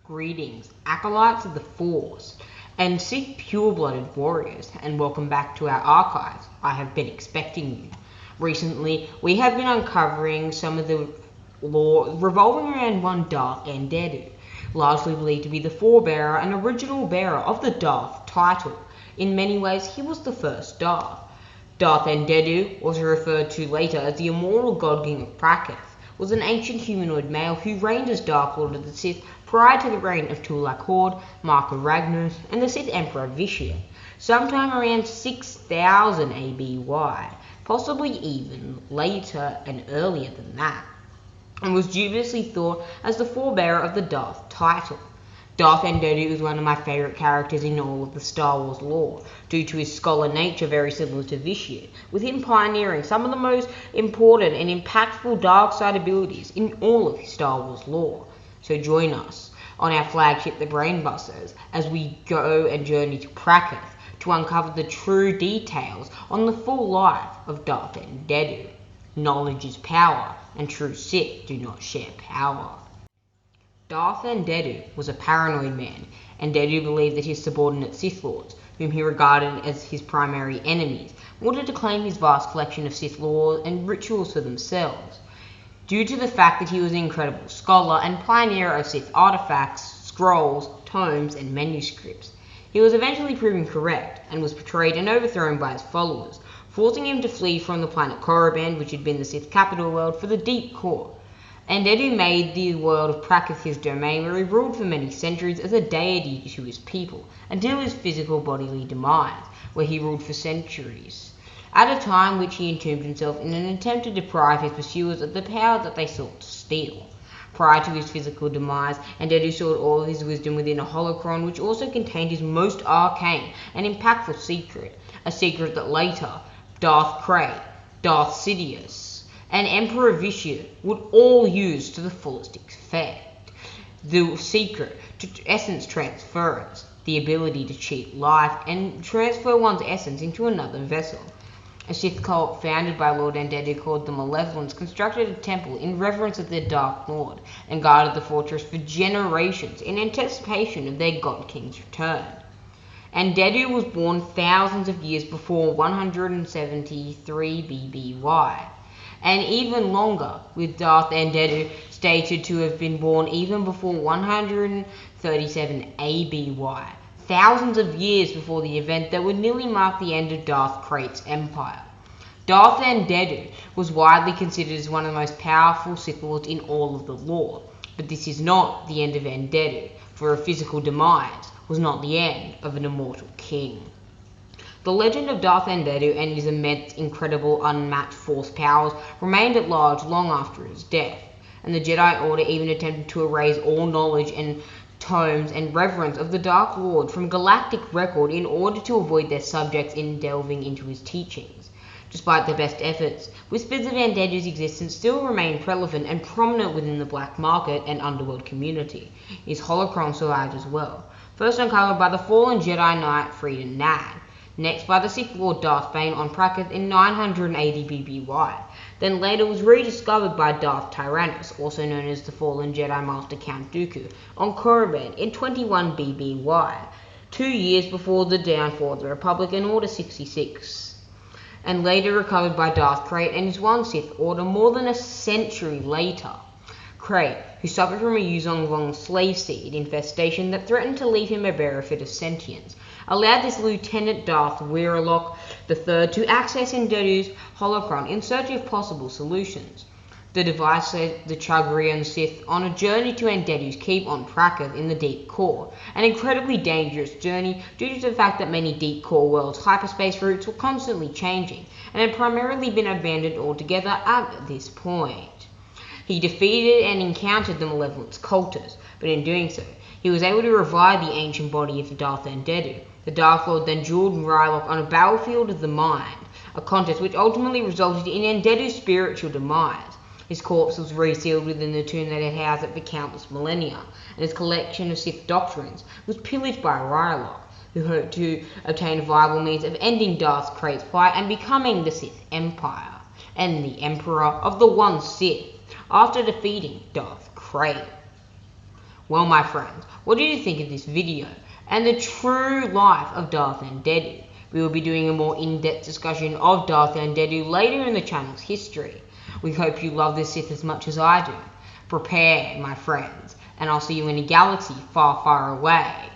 Greetings, acolytes of the Force, and Sith pure-blooded warriors, and welcome back to our archives. I have been expecting you. Recently, we have been uncovering some of the lore revolving around one Darth Endedu, largely believed to be the forebearer and original bearer of the Darth title. In many ways, he was the first Darth. Darth Endedu, also referred to later as the Immortal God King of Praketh, was an ancient humanoid male who reigned as Dark Lord of the Sith prior to the reign of Tulak Hord, Mark of Ragnus, and the Sith Emperor Vitiate, sometime around 6000 ABY, possibly even later and earlier than that, and was dubiously thought as the forebearer of the Darth title. Darth Endedu is one of my favourite characters in all of the Star Wars lore, due to his scholar nature very similar to Vitiate, with him pioneering some of the most important and impactful dark side abilities in all of Star Wars lore. So join us on our flagship The Brainbusters as we go and journey to Praketh to uncover the true details on the full life of Darth Endedu. Knowledge is power, and true Sith do not share power. Darth Endedu was a paranoid man. Endedu believed that his subordinate Sith Lords, whom he regarded as his primary enemies, wanted to claim his vast collection of Sith lore and rituals for themselves. Due to the fact that he was an incredible scholar and pioneer of Sith artifacts, scrolls, tomes, and manuscripts, he was eventually proven correct and was betrayed and overthrown by his followers, forcing him to flee from the planet Korriban, which had been the Sith capital world, for the Deep Core. Endedu made the world of Praketh his domain, where he ruled for many centuries as a deity to his people, until his physical bodily demise, where he ruled for centuries, at a time which he entombed himself in an attempt to deprive his pursuers of the power that they sought to steal. Prior to his physical demise, Endedu stored all of his wisdom within a holocron, which also contained his most arcane and impactful secret, a secret that later Darth Krayt, Darth Sidious, and Emperor Vitiate would all use to the fullest effect. The secret to essence transference, the ability to cheat life and transfer one's essence into another vessel. A Sith cult founded by Lord Endedu called the Malevolence constructed a temple in reverence of their Dark Lord and guarded the fortress for generations in anticipation of their God King's return. Endedu was born thousands of years before 173 BBY, and even longer, with Darth Endedu stated to have been born even before 137 ABY, thousands of years before the event that would nearly mark the end of Darth Krayt's empire. Darth Endedu was widely considered as one of the most powerful Sith Lords in all of the lore, but this is not the end of Endedu, for a physical demise was not the end of an immortal king. The legend of Darth Endedu and his immense, incredible, unmatched Force powers remained at large long after his death, and the Jedi Order even attempted to erase all knowledge and tomes and reverence of the Dark Lord from galactic record in order to avoid their subjects in delving into his teachings. Despite their best efforts, whispers of Endedu's existence still remain prevalent and prominent within the black market and underworld community. His holocron survived as well, first uncovered by the fallen Jedi Knight Friedan Nag, next by the Sith Lord Darth Bane on Praketh in 980 BBY, then later was rediscovered by Darth Tyrannus, also known as the fallen Jedi Master Count Dooku, on Korriban in 21 BBY, 2 years before the downfall of the Republic in Order 66, and later recovered by Darth Krayt and his one Sith Order more than a century later. Krayt, who suffered from a Yuzong Vong slave seed infestation that threatened to leave him a berefit of sentience, allowed this Lieutenant Darth Weirlock III to access Endedu's holocron in search of possible solutions. The device led the Chugrian Sith on a journey to Endedu's keep on Praketh in the Deep Core, an incredibly dangerous journey due to the fact that many Deep Core worlds' hyperspace routes were constantly changing and had primarily been abandoned altogether at this point. He defeated and encountered the Malevolence cultists, but in doing so, he was able to revive the ancient body of Darth Endedu. The Dark Lord then dueled Rylock on a battlefield of the mind, a contest which ultimately resulted in Endedu's spiritual demise. His corpse was resealed within the tomb that had housed it for countless millennia, and his collection of Sith doctrines was pillaged by Rylock, who hoped to obtain a viable means of ending Darth Krayt's fight and becoming the Sith Empire, and the Emperor of the One Sith, after defeating Darth Krayt. Well, my friends, what did you think of this video and the true life of Darth and Deddu? We will be doing a more in-depth discussion of Darth and Deddu later in the channel's history. We hope you love this Sith as much as I do. Prepare, my friends, and I'll see you in a galaxy far, far away.